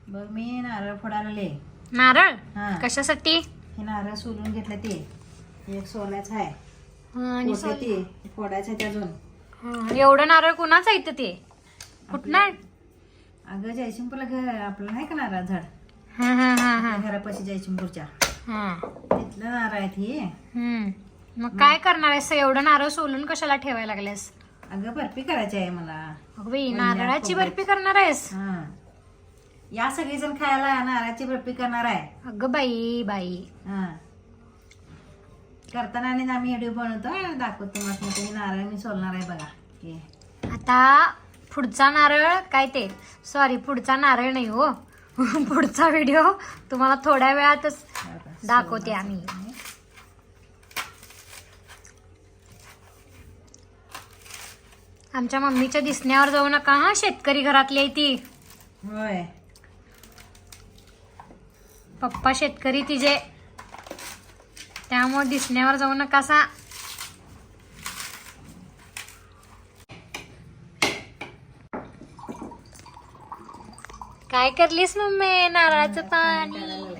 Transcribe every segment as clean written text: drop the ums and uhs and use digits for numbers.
बघ मी नारळ फोडायला आले. नारळ हा. कशासाठी? हे नारळ सोलून घेतलं ते एक सोलायचं आहे. आणि ते फोडायचं आहे अजून. एवढं नारळ कुणाचं आहे ते? कुठनं? अगं जयसिंगपूरला घर आपलं नाही का नारळ झाड? हा हा हा हा घरापाशी जयसिंगपूरच्या हा. तिथलं नारळ आहे हे. मग काय करणार आहेस? एवढं नारळ सोलून कशाला ठेवायला लागलेस? अगं बर्फी करायची आहे मला. अगं बाई, नारळाची बर्फी करणार आहेस? हा. या सगळेजण खायला नारळाची बर्फी करणार आहे. अगं बाई बाई. हा. करताना आणि आम्ही व्हिडिओ बनवतो दाखवतो मग तुम्ही नारळ मी सोलणार आहे बघा. आता पुढचा नारळ काय ते सॉरी पुढचा नारळ नाही हो पुढचा व्हिडिओ तुम्हाला थोड्या वेळातच दाखवते आम्ही. आमच्या मम्मीच्या दिसण्यावर जाऊ नका हा, शेतकरी घरातली आहे ती. होय. पप्पा शेतकरी तिचे, त्यामुळे दिसण्यावर जाऊ नका सा. काय करलीस मम्मी? नारळाचं पाणी.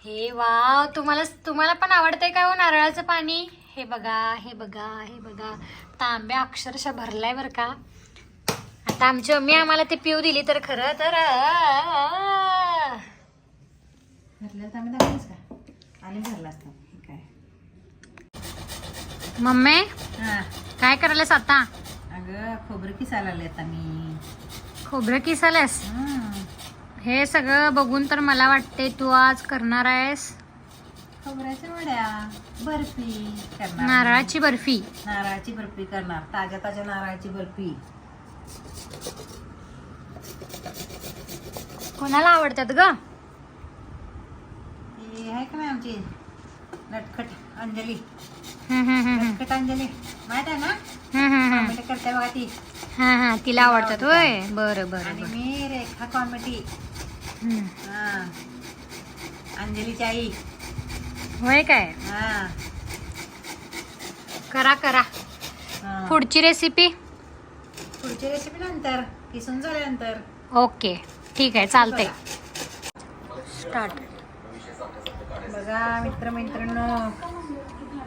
हे वा, तुम्हाला पण आवडतंय का हो नारळाचं पाणी? हे बघा हे बघा हे बघा, तांब्या अक्षरशः भरलाय बर का. आता आमची मम्मी आम्हाला ते पिऊ दिली तर खरं तर आणि भरला असता काय. मम्मी हा. काय करायलास आता? अगं खोबरं किसायला आले आता मी. खोबरं किसायलास? हे सगळं बघून तर मला वाटते तू आज करणार आहेस खोबऱ्याच्या वड्या, बर्फी करणार. नारळाची बर्फी. नारळाची बर्फी करणार, ताज्या ताज्या नारळाची बर्फी. कोणाला आवडतात ग? ती आहे का नाही आमची नटखट अंजली. हम्म. नटखट अंजली माहित आहे ना? कॉमेडी करते बघा ती. हा हा, तिला आवडतात होय. बरं बरं आणि बरं. मी रेखा कॉमेडी. हा. अंजलीची आई. होय काय? हा. करा करा. हा. पुढची रेसिपी? पुढची रेसिपी नंतर किसून झाल्यानंतर. ओके ठीक आहे, चालतंय. स्टार्ट. बघा मित्रमैत्रिणींनो,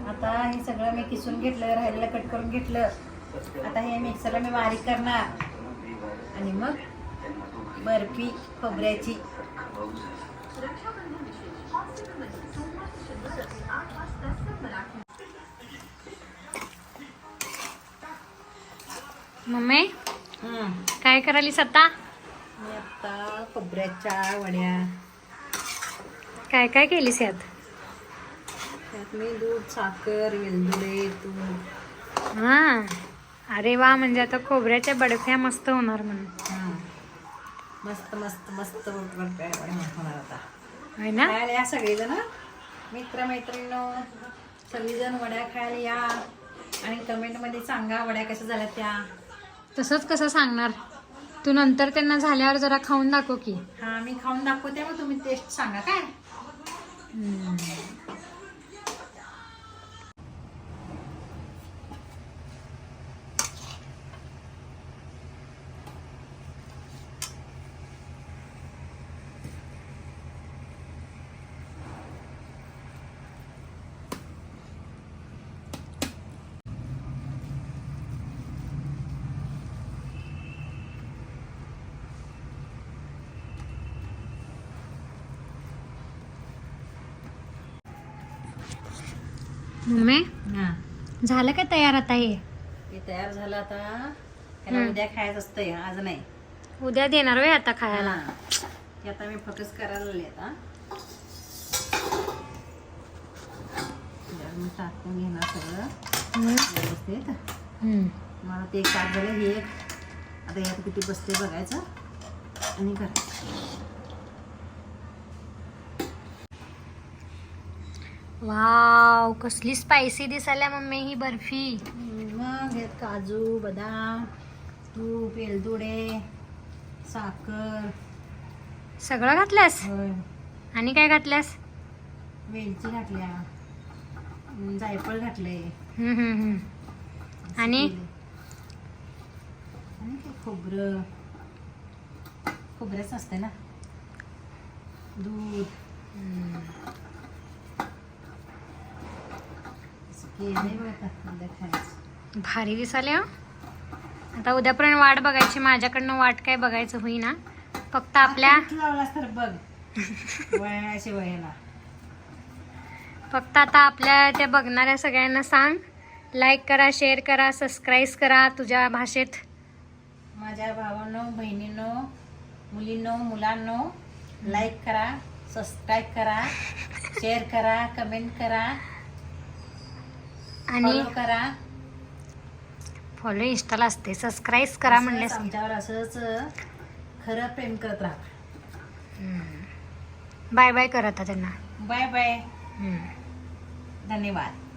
आता हे सगळं मी किसून घेतलं, राहिलेलं कट करून घेतलं. आता हे मिक्सरला मी बारीक करणार आणि मग बर्फी खोबऱ्याची. मम्मी काय करायलीस आता? मी आता खोबऱ्याच्या वड्या. काय काय केलीस यात? त्यात मी दूध, साखर, वेलदोडे, तूप. हा. अरे वा, म्हणजे आता खोबऱ्याच्या बर्फ्या मस्त होणार म्हणून. मस्त मस्त मस्त बर्फ्या होणार आता. होय ना? खायला या सगळेजण, मित्रमैत्रिणींनो सगळीजण वड्या खायला या आणि कमेंटमध्ये सांगा वड्या कशा झाल्या त्या. तसंच कसं सांगणार? तू नंतर त्यांना झाल्यावर जरा खाऊन दाखव की. हा, मी खाऊन दाखवते मग तुम्ही टेस्ट सांगा काय. मम्मी हा, झालं का तयार आता? हे तयार झालं आता. ह्याला उद्या खायचं असतंय, आज नाही. उद्या देणार होय आता खायला? हा. हे आता मी फोकस करायला लागले आता. मी टाकून घेणार सगळं व्यवस्थित. मला ते एक ताट झालं, हे एक. आता यात किती बसते बघायचं आणि करायचं. वाव, कसली स्पायसी दिसायला मम्मी ही बर्फी. मग यात काजू, बदाम, तूप, वेलदोडे, साखर सगळं घातल्यास? होय. आणि काय घातल्यास? वेलची घातल्या, जायफळ घातले. आणि काय खोबरं, खोबऱ्याच असते ना. दूध असं केलंय बघ आता उद्या खायचं. भारी दिसाले हं. आता उद्यापर्यंत वाट बघायची, माझ्याकडनं वाट काय बघायचं होईना. फक्त आपल्या आता लावलास तर बघ वयाच्या वयाला. फक्त आता आपल्या त्या बघणाऱ्या सगळ्यांना सांग, लाईक करा, शेअर करा, सबस्क्राईब करा तुझ्या भाषेत. माझ्या भावांनो, बहिणींनो, मुलींनो, मुलांनो, लाईक करा, सबस्क्राईब करा, शेअर करा, कमेंट करा, आणि फॉलो करा. फॉलो इंस्टाला असते, सबस्क्राईब करा असंच म्हणल्यास. आमच्यावर असंच खरं प्रेम करत राहा. बाय बाय कर आता त्यांना. Bye bye. हम्म. धन्यवाद.